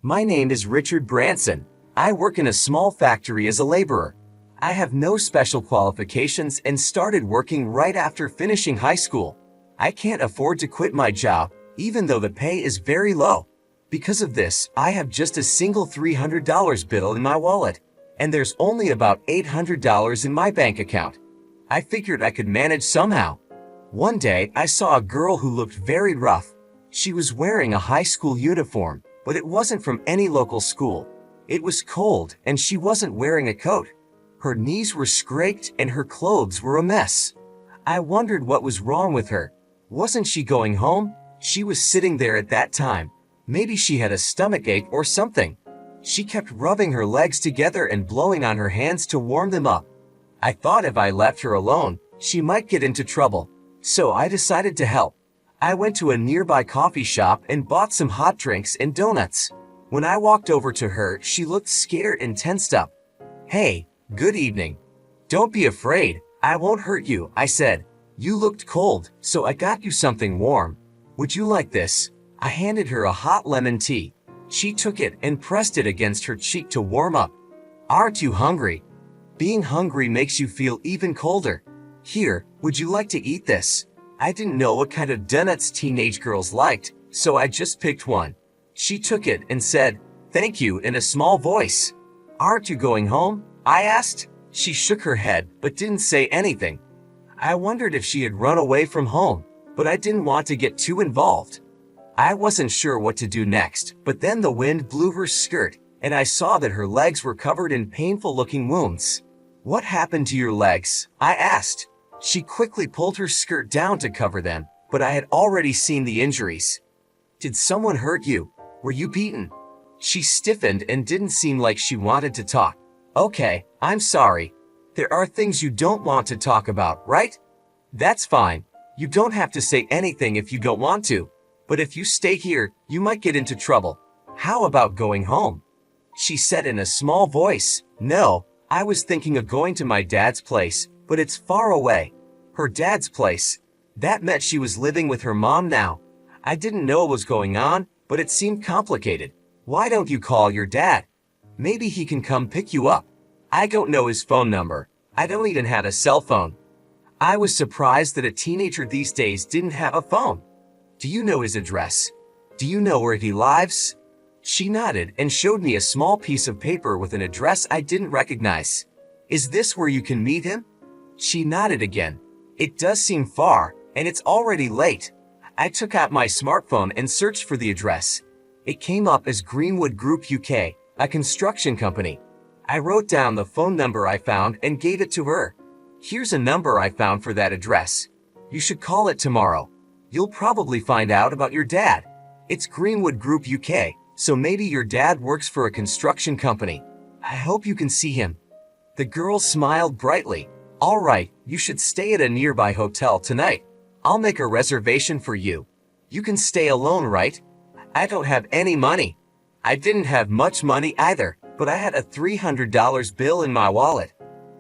My name is Richard Branson. I work in a small factory as a laborer. I have no special qualifications and started working right after finishing high school. I can't afford to quit my job, even though the pay is very low. Because of this, I have just a single $300 bill in my wallet, and there's only about $800 in my bank account. I figured I could manage somehow. One day, I saw a girl who looked very rough. She was wearing a high school uniform, but it wasn't from any local school. It was cold, and she wasn't wearing a coat. Her knees were scraped and her clothes were a mess. I wondered what was wrong with her. Wasn't she going home? She was sitting there at that time. Maybe she had a stomachache or something. She kept rubbing her legs together and blowing on her hands to warm them up. I thought if I left her alone, she might get into trouble. So I decided to help. I went to a nearby coffee shop and bought some hot drinks and donuts. When I walked over to her, she looked scared and tensed up. "Hey, good evening. Don't be afraid. I won't hurt you," I said. "You looked cold, so I got you something warm. Would you like this?" I handed her a hot lemon tea. She took it and pressed it against her cheek to warm up. "Aren't you hungry?" Being hungry makes you feel even colder. "Here, would you like to eat this?" I didn't know what kind of donuts teenage girls liked, so I just picked one. She took it and said, "Thank you," in a small voice. "Aren't you going home?" I asked. She shook her head, but didn't say anything. I wondered if she had run away from home, but I didn't want to get too involved. I wasn't sure what to do next, but then the wind blew her skirt, and I saw that her legs were covered in painful-looking wounds. "What happened to your legs?" I asked. She quickly pulled her skirt down to cover them, but I had already seen the injuries. "Did someone hurt you? Were you beaten?" She stiffened and didn't seem like she wanted to talk. "Okay, I'm sorry. There are things you don't want to talk about, right? That's fine. You don't have to say anything if you don't want to. But if you stay here, you might get into trouble. How about going home?" She said in a small voice. "No, I was thinking of going to my dad's place, but it's far away." Her dad's place. That meant she was living with her mom now. I didn't know what was going on, but it seemed complicated. "Why don't you call your dad? Maybe he can come pick you up." I don't know his phone number. I don't even have a cell phone. I was surprised that a teenager these days didn't have a phone. "Do you know his address? Do you know where he lives?" She nodded and showed me a small piece of paper with an address I didn't recognize. "Is this where you can meet him?" She nodded again. "It does seem far, and it's already late." I took out my smartphone and searched for the address. It came up as Greenwood Group UK, a construction company. I wrote down the phone number I found and gave it to her. "Here's a number I found for that address. You should call it tomorrow. You'll probably find out about your dad. It's Greenwood Group UK, so maybe your dad works for a construction company. I hope you can see him." The girl smiled brightly. "All right, you should stay at a nearby hotel tonight. I'll make a reservation for you. You can stay alone, right?" I don't have any money. I didn't have much money either, but I had a $300 bill in my wallet.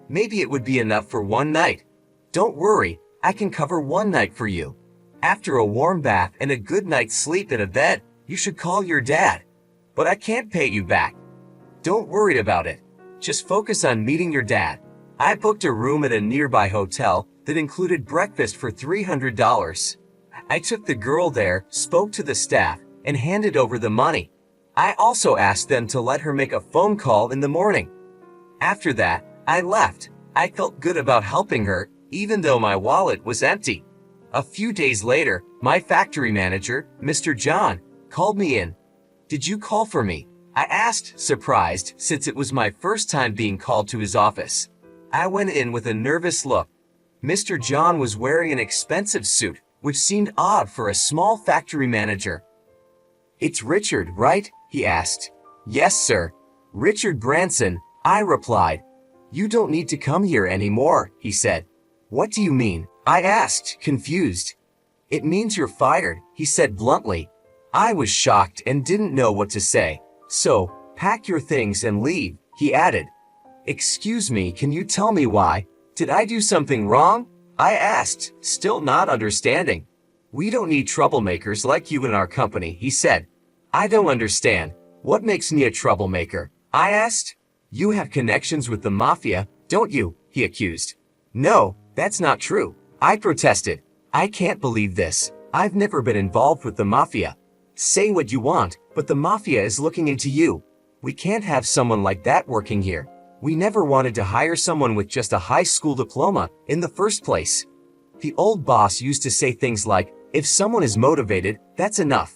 Maybe it would be enough for one night. "Don't worry, I can cover one night for you. After a warm bath and a good night's sleep in a bed, you should call your dad. But I can't pay you back. Don't worry about it. Just focus on meeting your dad." I booked a room at a nearby hotel that included breakfast for $300. I took the girl there, spoke to the staff, and handed over the money. I also asked them to let her make a phone call in the morning. After that, I left. I felt good about helping her, even though my wallet was empty. A few days later, my factory manager, Mr. John, called me in. "Did you call for me?" I asked, surprised, since it was my first time being called to his office. I went in with a nervous look. Mr. John was wearing an expensive suit, which seemed odd for a small factory manager. "It's Richard, right?" he asked. "Yes, sir. Richard Branson," I replied. "You don't need to come here anymore," he said. "What do you mean?" I asked, confused. "It means you're fired," he said bluntly. I was shocked and didn't know what to say. "So, pack your things and leave," he added. "Excuse me, can you tell me why? Did I do something wrong?" I asked, still not understanding. "We don't need troublemakers like you in our company," he said. "I don't understand. What makes me a troublemaker? I asked. You have connections with the mafia, don't you? He accused. No, that's not true. I protested. I can't believe this. I've never been involved with the mafia. Say what you want, but the mafia is looking into you. We can't have someone like that working here. We never wanted to hire someone with just a high school diploma in the first place. The old boss used to say things like, if someone is motivated, that's enough.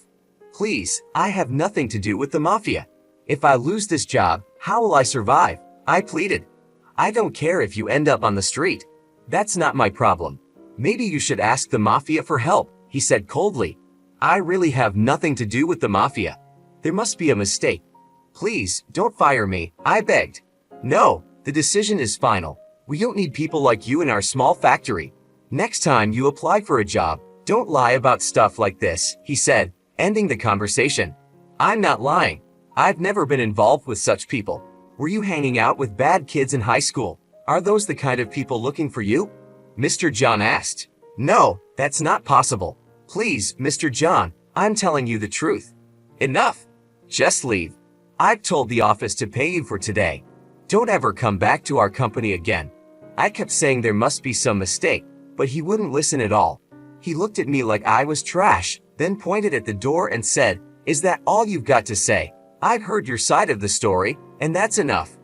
Please, I have nothing to do with the mafia. If I lose this job, how will I survive? I pleaded. I don't care if you end up on the street. That's not my problem. Maybe you should ask the mafia for help, he said coldly. I really have nothing to do with the mafia. There must be a mistake. Please, don't fire me, I begged. No, the decision is final. We don't need people like you in our small factory. Next time you apply for a job, don't lie about stuff like this, he said, ending the conversation. I'm not lying. I've never been involved with such people. Were you hanging out with bad kids in high school? Are those the kind of people looking for you? Mr. John asked. No, that's not possible. Please, Mr. John, I'm telling you the truth. Enough. Just leave. I've told the office to pay you for today. Don't ever come back to our company again. I kept saying there must be some mistake, but he wouldn't listen at all. He looked at me like I was trash, then pointed at the door and said, Is that all you've got to say? I've heard your side of the story, and that's enough.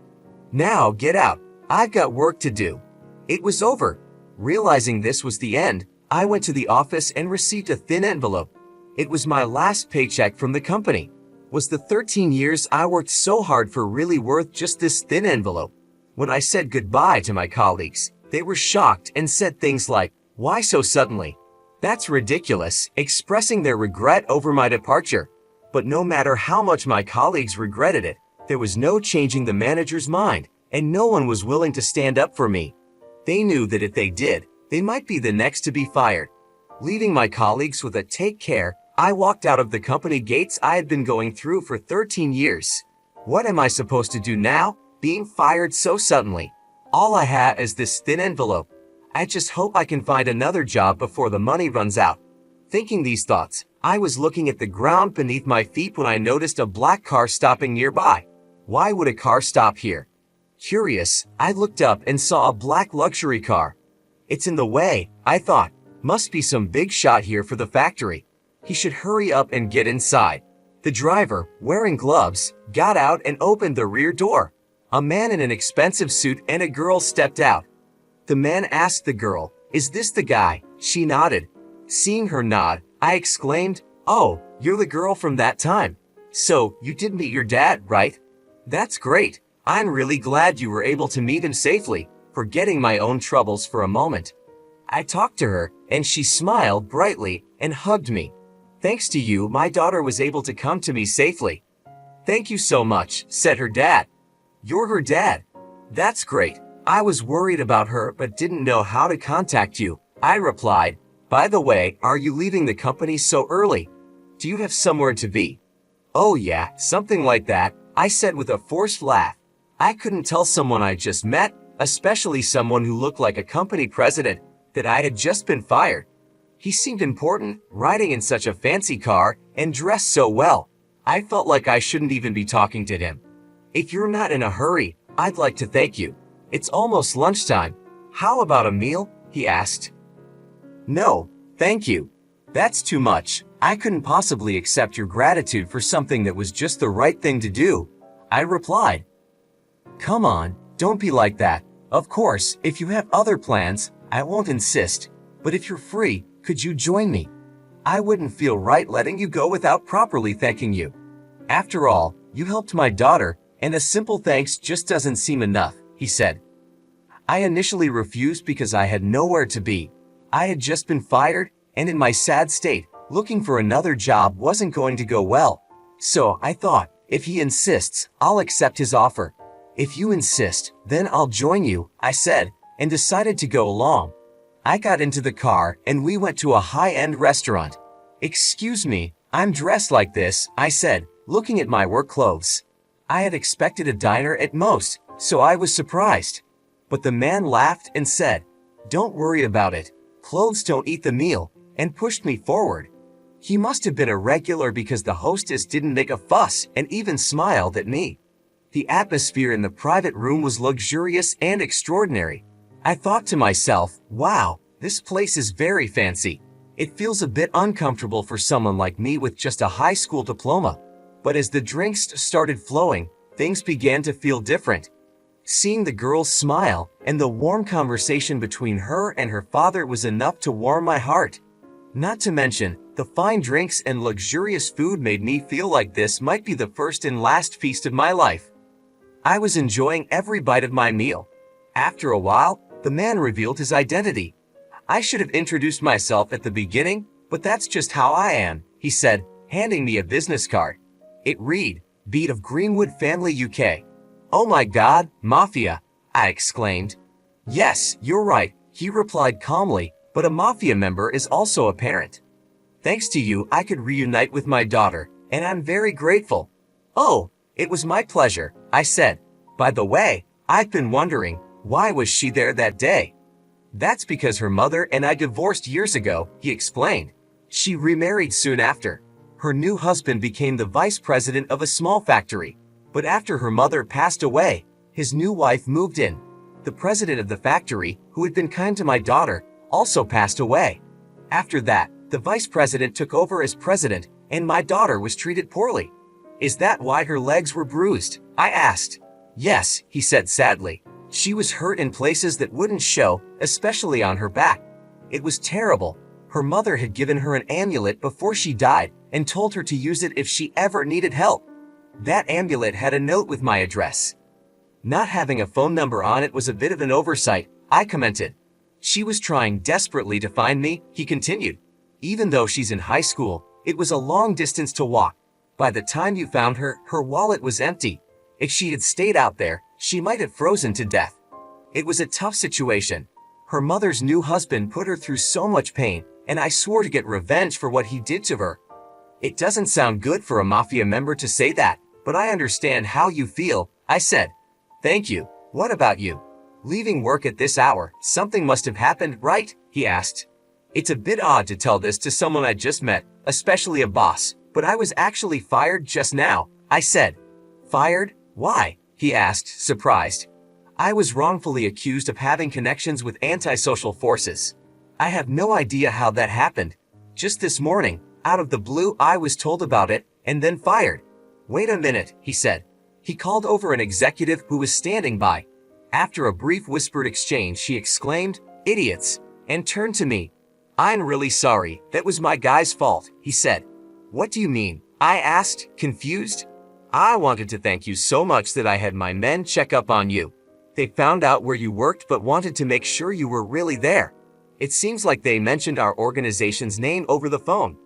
Now get out. I've got work to do. It was over. Realizing this was the end, I went to the office and received a thin envelope. It was my last paycheck from the company. Was the 13 years I worked so hard for really worth just this thin envelope? When I said goodbye to my colleagues, they were shocked and said things like, Why so suddenly? That's ridiculous, expressing their regret over my departure. But no matter how much my colleagues regretted it, there was no changing the manager's mind, and no one was willing to stand up for me. They knew that if they did, they might be the next to be fired. Leaving my colleagues with a take care, I walked out of the company gates I had been going through for 13 years. What am I supposed to do now, being fired so suddenly? All I have is this thin envelope. I just hope I can find another job before the money runs out. Thinking these thoughts, I was looking at the ground beneath my feet when I noticed a black car stopping nearby. Why would a car stop here? Curious, I looked up and saw a black luxury car. It's in the way, I thought. Must be some big shot here for the factory. He should hurry up and get inside. The driver, wearing gloves, got out and opened the rear door. A man in an expensive suit and a girl stepped out. The man asked the girl, Is this the guy? She nodded. Seeing her nod, I exclaimed, Oh, you're the girl from that time. So, you did meet your dad, right? That's great. I'm really glad you were able to meet him safely, forgetting my own troubles for a moment. I talked to her, and she smiled brightly and hugged me. Thanks to you, my daughter was able to come to me safely. Thank you so much, said her dad. You're her dad. That's great. I was worried about her but didn't know how to contact you. I replied, By the way, are you leaving the company so early? Do you have somewhere to be? Oh yeah, something like that, I said with a forced laugh. I couldn't tell someone I just met, especially someone who looked like a company president, that I had just been fired. He seemed important, riding in such a fancy car and dressed so well. I felt like I shouldn't even be talking to him. If you're not in a hurry, I'd like to thank you. It's almost lunchtime. How about a meal? He asked. No, thank you. That's too much. I couldn't possibly accept your gratitude for something that was just the right thing to do. I replied. Come on, don't be like that. Of course, if you have other plans, I won't insist. But if you're free, could you join me? I wouldn't feel right letting you go without properly thanking you. After all, you helped my daughter, and a simple thanks just doesn't seem enough, he said. I initially refused because I had nowhere to be. I had just been fired, and in my sad state, looking for another job wasn't going to go well. So I thought, if he insists, I'll accept his offer. If you insist, then I'll join you, I said, and decided to go along. I got into the car and we went to a high-end restaurant. Excuse me, I'm dressed like this, I said, looking at my work clothes. I had expected a diner at most, so I was surprised. But the man laughed and said, Don't worry about it. Clothes don't eat the meal, and pushed me forward. He must have been a regular because the hostess didn't make a fuss and even smiled at me. The atmosphere in the private room was luxurious and extraordinary. I thought to myself, wow, this place is very fancy. It feels a bit uncomfortable for someone like me with just a high school diploma. But as the drinks started flowing, things began to feel different. Seeing the girls smile and the warm conversation between her and her father was enough to warm my heart. Not to mention, the fine drinks and luxurious food made me feel like this might be the first and last feast of my life. I was enjoying every bite of my meal. After a while, the man revealed his identity. I should have introduced myself at the beginning, but that's just how I am, he said, handing me a business card. It read, Beat of Greenwood Family UK. Oh my God, Mafia, I exclaimed. Yes, you're right, he replied calmly, but a Mafia member is also a parent. Thanks to you, I could reunite with my daughter, and I'm very grateful. Oh, it was my pleasure, I said. By the way, I've been wondering, why was she there that day? That's because her mother and I divorced years ago, he explained. She remarried soon after. Her new husband became the vice president of a small factory. But after her mother passed away, his new wife moved in. The president of the factory, who had been kind to my daughter, also passed away. After that, the vice president took over as president, and my daughter was treated poorly. Is that why her legs were bruised? I asked. Yes, he said sadly. She was hurt in places that wouldn't show, especially on her back. It was terrible. Her mother had given her an amulet before she died and told her to use it if she ever needed help. That amulet had a note with my address. Not having a phone number on it was a bit of an oversight, I commented. She was trying desperately to find me, he continued. Even though she's in high school, it was a long distance to walk. By the time you found her, her wallet was empty. If she had stayed out there, she might have frozen to death. It was a tough situation. Her mother's new husband put her through so much pain, and I swore to get revenge for what he did to her. It doesn't sound good for a Mafia member to say that, but I understand how you feel, I said. Thank you. What about you? Leaving work at this hour, something must have happened, right? He asked. It's a bit odd to tell this to someone I just met, especially a boss, but I was actually fired just now, I said. Fired? Why? He asked, surprised. I was wrongfully accused of having connections with antisocial forces. I have no idea how that happened. Just this morning, out of the blue, I was told about it, and then fired. Wait a minute, he said. He called over an executive who was standing by. After a brief whispered exchange, she exclaimed, idiots, and turned to me. I'm really sorry, that was my guy's fault, he said. What do you mean? I asked, confused. I wanted to thank you so much that I had my men check up on you. They found out where you worked but wanted to make sure you were really there. It seems like they mentioned our organization's name over the phone.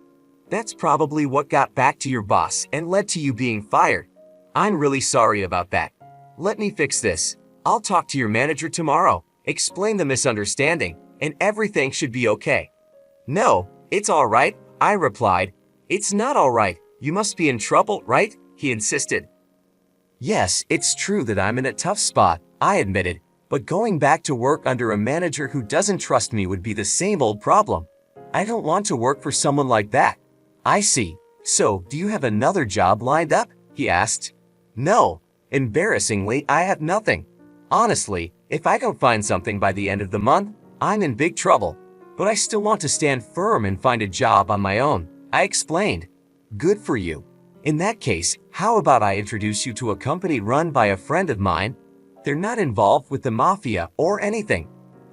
That's probably what got back to your boss and led to you being fired. I'm really sorry about that. Let me fix this. I'll talk to your manager tomorrow, explain the misunderstanding, and everything should be okay. No, it's all right, I replied. It's not all right. You must be in trouble, right? He insisted. Yes, it's true that I'm in a tough spot, I admitted, but going back to work under a manager who doesn't trust me would be the same old problem. I don't want to work for someone like that. I see. So, do you have another job lined up? He asked. No. Embarrassingly, I have nothing. Honestly, if I don't find something by the end of the month, I'm in big trouble. But I still want to stand firm and find a job on my own, I explained. Good for you. In that case, how about I introduce you to a company run by a friend of mine? They're not involved with the mafia or anything.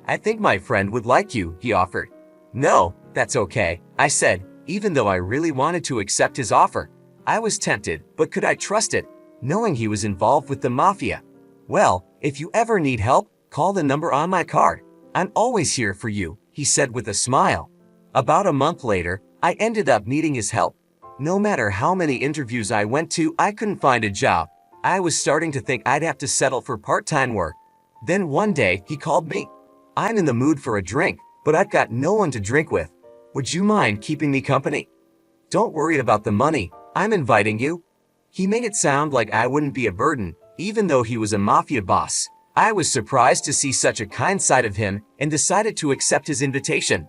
I think my friend would like you, he offered. No, that's okay, I said, even though I really wanted to accept his offer. I was tempted, but could I trust it, knowing he was involved with the mafia? Well, if you ever need help, call the number on my card. I'm always here for you, he said with a smile. About a month later, I ended up needing his help. No matter how many interviews I went to, I couldn't find a job. I was starting to think I'd have to settle for part-time work. Then one day, he called me. I'm in the mood for a drink, but I've got no one to drink with. Would you mind keeping me company? Don't worry about the money, I'm inviting you. He made it sound like I wouldn't be a burden, even though he was a mafia boss. I was surprised to see such a kind side of him and decided to accept his invitation.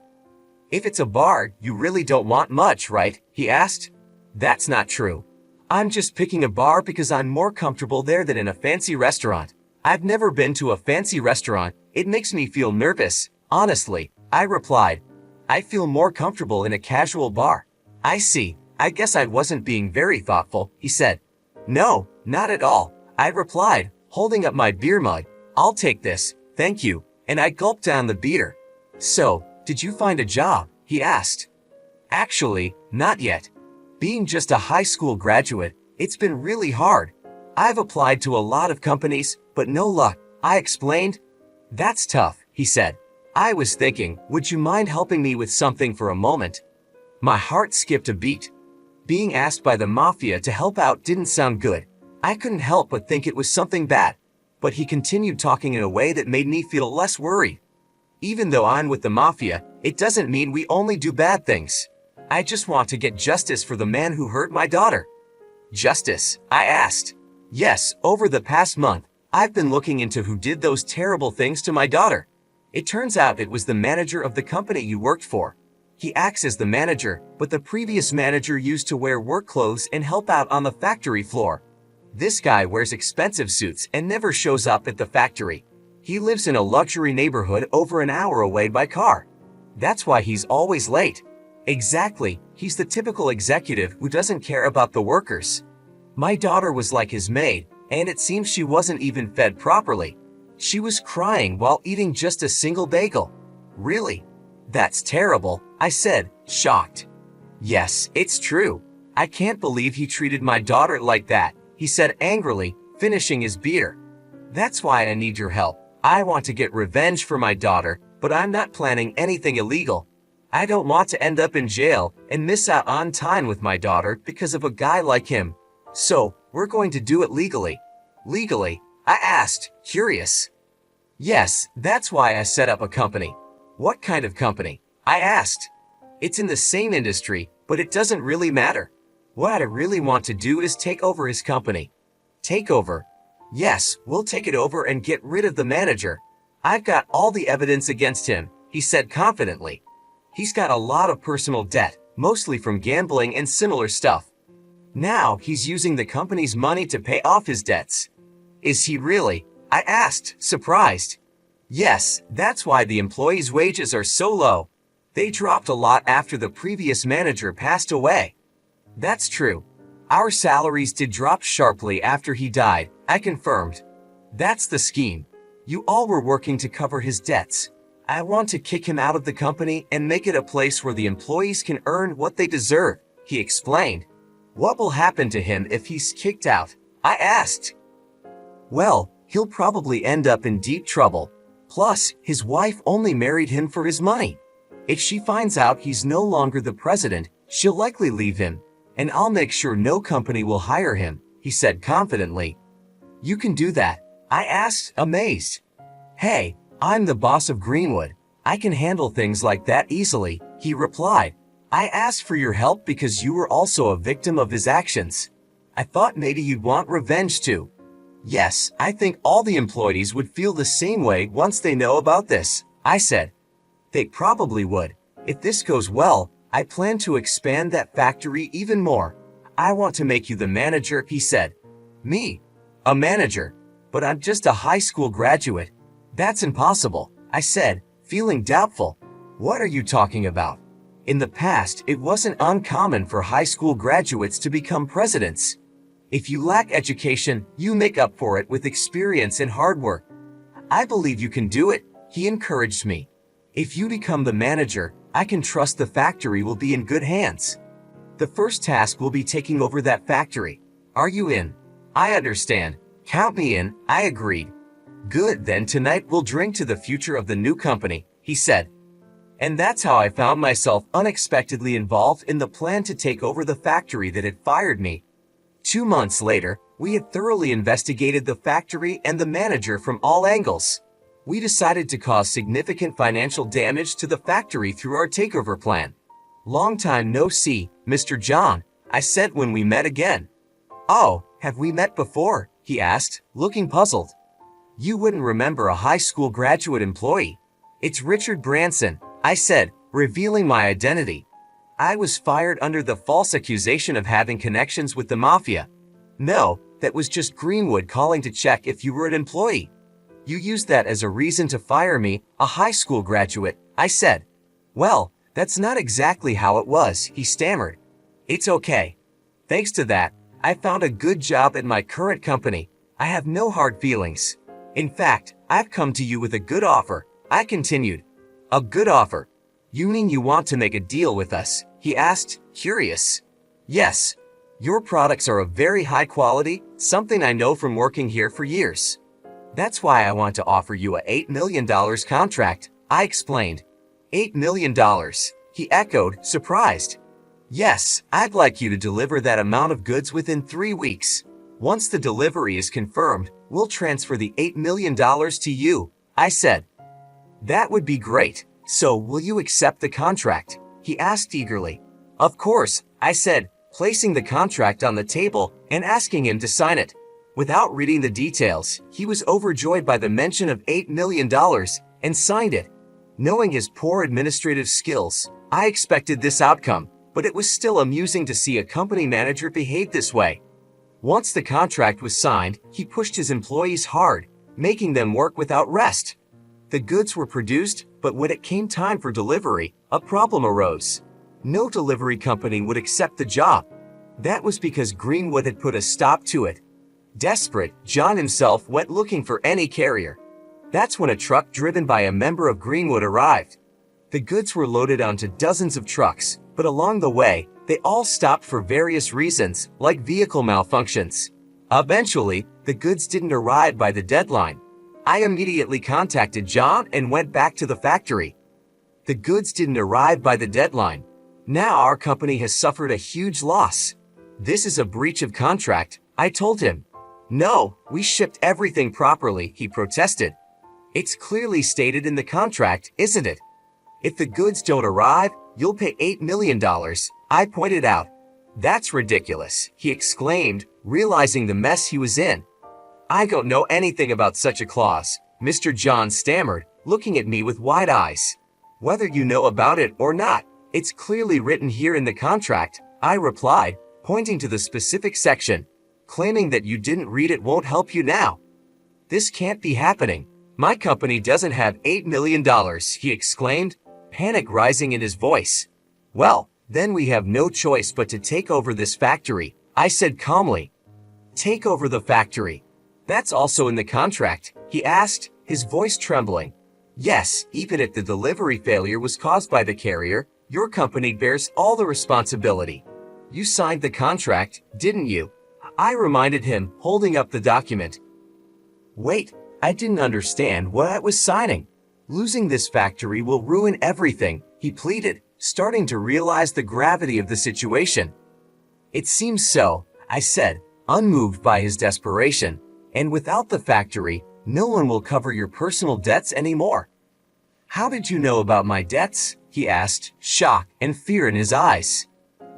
If it's a bar, you really don't want much, right? He asked. That's not true. I'm just picking a bar because I'm more comfortable there than in a fancy restaurant. I've never been to a fancy restaurant. It makes me feel nervous. Honestly, I replied. I feel more comfortable in a casual bar. I see. I guess I wasn't being very thoughtful, he said. No, not at all, I replied, holding up my beer mug. I'll take this, thank you, and I gulped down the beer. So, did you find a job? He asked. Actually, not yet. Being just a high school graduate, it's been really hard. I've applied to a lot of companies, but no luck, I explained. That's tough, he said. I was thinking, would you mind helping me with something for a moment? My heart skipped a beat. Being asked by the mafia to help out didn't sound good. I couldn't help but think it was something bad. But he continued talking in a way that made me feel less worried. Even though I'm with the mafia, it doesn't mean we only do bad things. I just want to get justice for the man who hurt my daughter. Justice? I asked. Yes, over the past month, I've been looking into who did those terrible things to my daughter. It turns out it was the manager of the company you worked for. He acts as the manager, but the previous manager used to wear work clothes and help out on the factory floor. This guy wears expensive suits and never shows up at the factory. He lives in a luxury neighborhood over an hour away by car. That's why he's always late. Exactly, he's the typical executive who doesn't care about the workers. My daughter was like his maid, and it seems she wasn't even fed properly. She was crying while eating just a single bagel. Really? That's terrible, I said, shocked. Yes, it's true. I can't believe he treated my daughter like that, he said angrily, finishing his beer. That's why I need your help. I want to get revenge for my daughter, but I'm not planning anything illegal. I don't want to end up in jail and miss out on time with my daughter because of a guy like him. So, we're going to do it legally. Legally? I asked, curious. Yes, that's why I set up a company. What kind of company? I asked. It's in the same industry, but it doesn't really matter. What I really want to do is take over his company. Take over? Yes, we'll take it over and get rid of the manager. I've got all the evidence against him, he said confidently. He's got a lot of personal debt, mostly from gambling and similar stuff. Now he's using the company's money to pay off his debts. Is he really? I asked, surprised. Yes, that's why the employees' wages are so low. They dropped a lot after the previous manager passed away. That's true. Our salaries did drop sharply after he died, I confirmed. That's the scheme. You all were working to cover his debts. I want to kick him out of the company and make it a place where the employees can earn what they deserve, he explained. What will happen to him if he's kicked out? I asked. Well, he'll probably end up in deep trouble. Plus, his wife only married him for his money. If she finds out he's no longer the president, she'll likely leave him. And I'll make sure no company will hire him, he said confidently. You can do that? I asked, amazed. Hey, I'm the boss of Greenwood. I can handle things like that easily, he replied. I asked for your help because you were also a victim of his actions. I thought maybe you'd want revenge too. Yes, I think all the employees would feel the same way once they know about this, I said. They probably would. If this goes well, I plan to expand that factory even more. I want to make you the manager, he said. Me? A manager? But I'm just a high school graduate. That's impossible, I said, feeling doubtful. What are you talking about? In the past, it wasn't uncommon for high school graduates to become presidents. If you lack education, you make up for it with experience and hard work. I believe you can do it, he encouraged me. If you become the manager, I can trust the factory will be in good hands. The first task will be taking over that factory. Are you in? I understand. Count me in, I agreed. Good, then tonight we'll drink to the future of the new company, he said. And that's how I found myself unexpectedly involved in the plan to take over the factory that had fired me. 2 months later, we had thoroughly investigated the factory and the manager from all angles. We decided to cause significant financial damage to the factory through our takeover plan. Long time no see, Mr. John, I said when we met again. Oh, have we met before? He asked, looking puzzled. You wouldn't remember a high school graduate employee. It's Richard Branson, I said, revealing my identity. I was fired under the false accusation of having connections with the mafia. No, that was just Greenwood calling to check if you were an employee. You used that as a reason to fire me, a high school graduate, I said. Well, that's not exactly how it was, he stammered. It's okay. Thanks to that, I found a good job at my current company. I have no hard feelings. In fact, I've come to you with a good offer, I continued. A good offer? You mean you want to make a deal with us? He asked, curious. Yes. Your products are of very high quality, something I know from working here for years. That's why I want to offer you a $8 million contract, I explained. $8 million, he echoed, surprised. Yes, I'd like you to deliver that amount of goods within 3 weeks. Once the delivery is confirmed, we'll transfer the $8 million to you, I said. That would be great. So will you accept the contract? He asked eagerly. Of course, I said, placing the contract on the table and asking him to sign it. Without reading the details, he was overjoyed by the mention of $8 million and signed it. Knowing his poor administrative skills, I expected this outcome, but it was still amusing to see a company manager behave this way. Once the contract was signed, he pushed his employees hard, making them work without rest. The goods were produced, but when it came time for delivery, a problem arose. No delivery company would accept the job. That was because Greenwood had put a stop to it. Desperate, John himself went looking for any carrier. That's when a truck driven by a member of Greenwood arrived. The goods were loaded onto dozens of trucks, but along the way, they all stopped for various reasons, like vehicle malfunctions. Eventually, the goods didn't arrive by the deadline. I immediately contacted John and went back to the factory. The goods didn't arrive by the deadline. Now our company has suffered a huge loss. This is a breach of contract, I told him. No, we shipped everything properly, he protested. It's clearly stated in the contract, isn't it? If the goods don't arrive, you'll pay $8 million, I pointed out. That's ridiculous, he exclaimed, realizing the mess he was in. I don't know anything about such a clause, Mr. John stammered, looking at me with wide eyes. Whether you know about it or not, it's clearly written here in the contract, I replied, pointing to the specific section. Claiming that you didn't read it won't help you now. This can't be happening. My company doesn't have $8 million, he exclaimed, panic rising in his voice. Well, then we have no choice but to take over this factory, I said calmly. Take over the factory. That's also in the contract, he asked, his voice trembling. Yes, even if the delivery failure was caused by the carrier, your company bears all the responsibility. You signed the contract, didn't you? I reminded him, holding up the document. Wait, I didn't understand what I was signing. Losing this factory will ruin everything, he pleaded, starting to realize the gravity of the situation. It seems so, I said, unmoved by his desperation. And without the factory, no one will cover your personal debts anymore. How did you know about my debts? He asked, shock and fear in his eyes.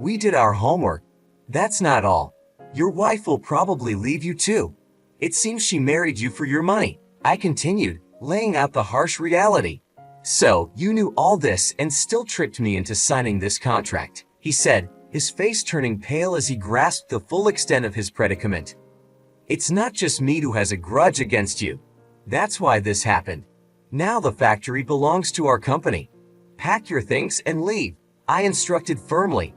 We did our homework. That's not all. Your wife will probably leave you too. It seems she married you for your money, I continued, laying out the harsh reality. So, you knew all this and still tricked me into signing this contract, he said, his face turning pale as he grasped the full extent of his predicament. It's not just me who has a grudge against you. That's why this happened. Now the factory belongs to our company. Pack your things and leave, I instructed firmly.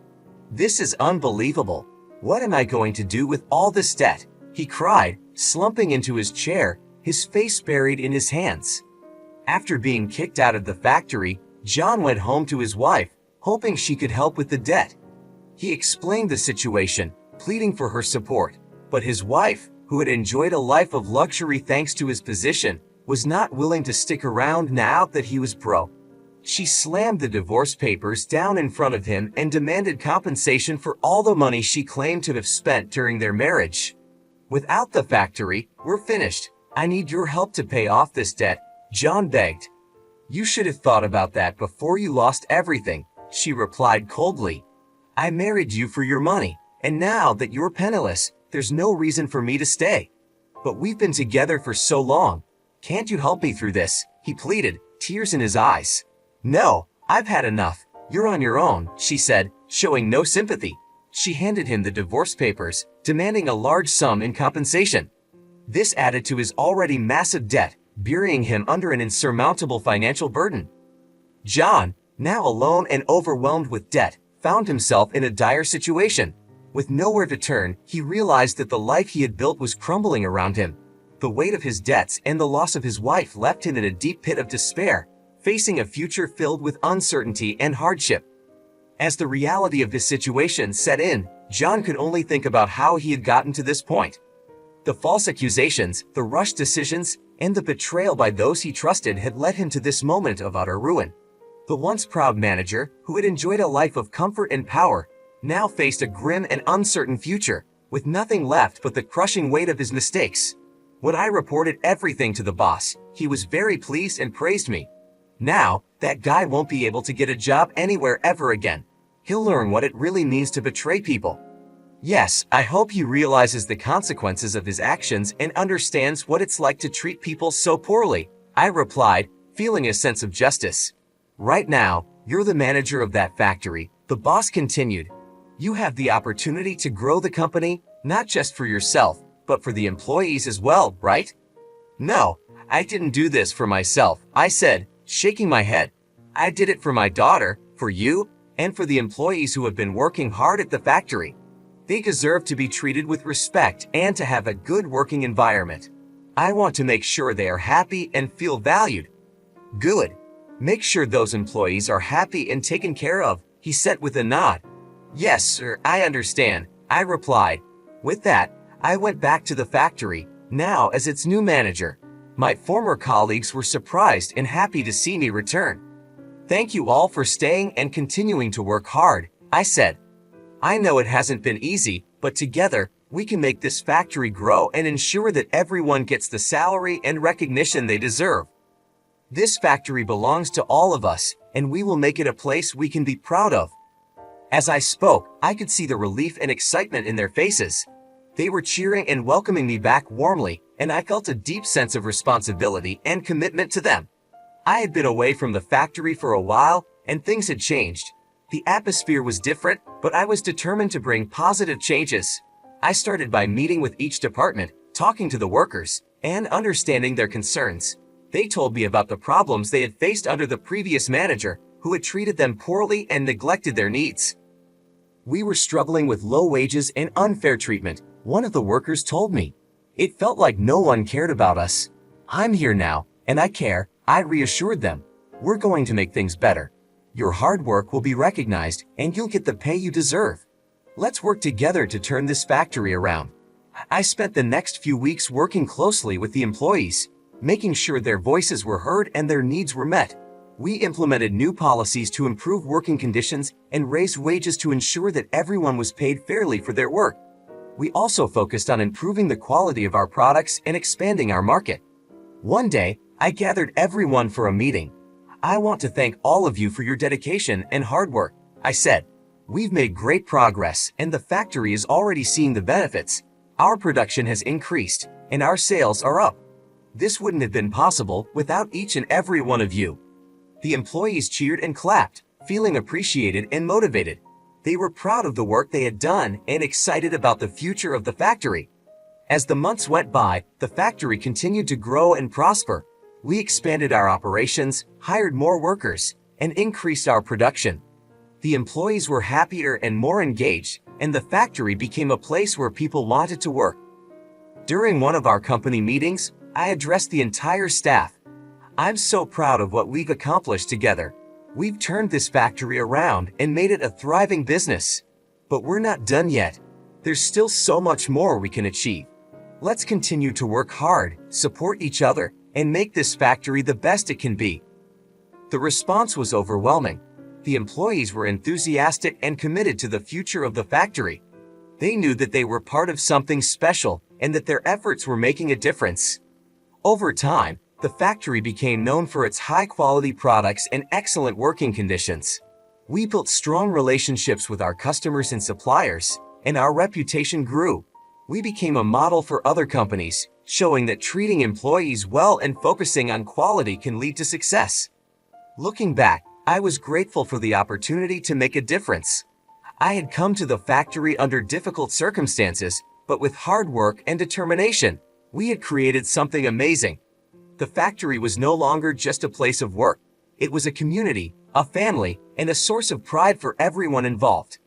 This is unbelievable. What am I going to do with all this debt? He cried, slumping into his chair, his face buried in his hands. After being kicked out of the factory, John went home to his wife, hoping she could help with the debt. He explained the situation, pleading for her support, but his wife, who had enjoyed a life of luxury thanks to his position, was not willing to stick around now that he was broke. She slammed the divorce papers down in front of him and demanded compensation for all the money she claimed to have spent during their marriage. Without the factory, we're finished. I need your help to pay off this debt, John begged. You should have thought about that before you lost everything, she replied coldly. I married you for your money, and now that you're penniless, there's no reason for me to stay. But we've been together for so long. Can't you help me through this? He pleaded, tears in his eyes. No, "I've had enough. You're on your own," she said, showing no sympathy. She handed him the divorce papers, demanding a large sum in compensation. This added to his already massive debt, burying him under an insurmountable financial burden. John, now alone and overwhelmed with debt, found himself in a dire situation. With nowhere to turn, he realized that the life he had built was crumbling around him. The weight of his debts and the loss of his wife left him in a deep pit of despair, facing a future filled with uncertainty and hardship. As the reality of his situation set in, John could only think about how he had gotten to this point. The false accusations, the rushed decisions, and the betrayal by those he trusted had led him to this moment of utter ruin. The once proud manager, who had enjoyed a life of comfort and power, now faced a grim and uncertain future, with nothing left but the crushing weight of his mistakes. When I reported everything to the boss, he was very pleased and praised me. Now, that guy won't be able to get a job anywhere ever again. He'll learn what it really means to betray people. Yes, I hope he realizes the consequences of his actions and understands what it's like to treat people so poorly, I replied, feeling a sense of justice. Right now, you're the manager of that factory, the boss continued. You have the opportunity to grow the company, not just for yourself, but for the employees as well, right? No, I didn't do this for myself, I said, shaking my head. I did it for my daughter, for you, and for the employees who have been working hard at the factory. They deserve to be treated with respect and to have a good working environment. I want to make sure they are happy and feel valued. Good. Make sure those employees are happy and taken care of, he said with a nod. Yes, sir, I understand, I replied. With that, I went back to the factory, now as its new manager. My former colleagues were surprised and happy to see me return. Thank you all for staying and continuing to work hard, I said. I know it hasn't been easy, but together, we can make this factory grow and ensure that everyone gets the salary and recognition they deserve. This factory belongs to all of us, and we will make it a place we can be proud of. As I spoke, I could see the relief and excitement in their faces. They were cheering and welcoming me back warmly, and I felt a deep sense of responsibility and commitment to them. I had been away from the factory for a while, and things had changed. The atmosphere was different, but I was determined to bring positive changes. I started by meeting with each department, talking to the workers, and understanding their concerns. They told me about the problems they had faced under the previous manager, who had treated them poorly and neglected their needs. We were struggling with low wages and unfair treatment, one of the workers told me. It felt like no one cared about us. I'm here now, and I care, I reassured them. We're going to make things better. Your hard work will be recognized, and you'll get the pay you deserve. Let's work together to turn this factory around. I spent the next few weeks working closely with the employees, making sure their voices were heard and their needs were met. We implemented new policies to improve working conditions and raise wages to ensure that everyone was paid fairly for their work. We also focused on improving the quality of our products and expanding our market. One day, I gathered everyone for a meeting. I want to thank all of you for your dedication and hard work, I said. We've made great progress and the factory is already seeing the benefits. Our production has increased and our sales are up. This wouldn't have been possible without each and every one of you. The employees cheered and clapped, feeling appreciated and motivated. They were proud of the work they had done and excited about the future of the factory. As the months went by, the factory continued to grow and prosper. We expanded our operations, hired more workers, and increased our production. The employees were happier and more engaged, and the factory became a place where people wanted to work. During one of our company meetings, I addressed the entire staff. I'm so proud of what we've accomplished together. We've turned this factory around and made it a thriving business. But we're not done yet. There's still so much more we can achieve. Let's continue to work hard, support each other, and make this factory the best it can be. The response was overwhelming. The employees were enthusiastic and committed to the future of the factory. They knew that they were part of something special and that their efforts were making a difference. Over time, the factory became known for its high-quality products and excellent working conditions. We built strong relationships with our customers and suppliers, and our reputation grew. We became a model for other companies, showing that treating employees well and focusing on quality can lead to success. Looking back, I was grateful for the opportunity to make a difference. I had come to the factory under difficult circumstances, but with hard work and determination, we had created something amazing. The factory was no longer just a place of work. It was a community, a family, and a source of pride for everyone involved.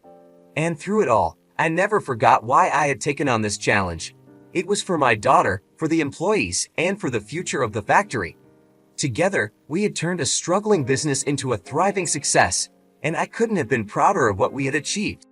And through it all, I never forgot why I had taken on this challenge. It was for my daughter, for the employees, and for the future of the factory. Together, we had turned a struggling business into a thriving success, and I couldn't have been prouder of what we had achieved.